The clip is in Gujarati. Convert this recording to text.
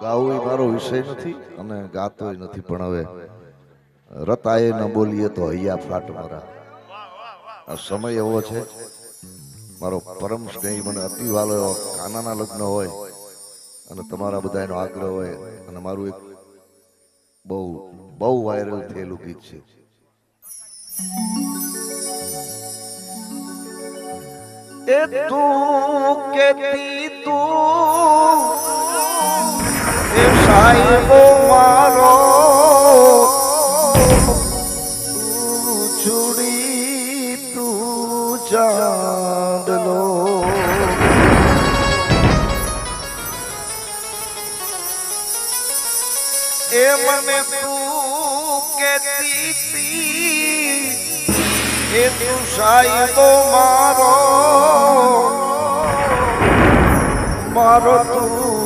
ગાવું એ મારો વિષય નથી અને ગાતોય નથી, પણ હવે રતાએ ન બોલીએ તો હૈયા ફાટ મારા. આ સમય એવો છે, મારો પરમ સ્નેહી મને અતિ વાલો એવો કાનાના લગ્ન હોય અને તમારા બધાનો આગ્રહ હોય અને મારું એક બહુ બહુ વાયરલ થયેલું ગીત છે. એ તું કેતી તું એ સાહેબો મારો છોડી તું ચાંદલો એ મને તું કેતી તી એ તું સાહેબો મારો મારો તું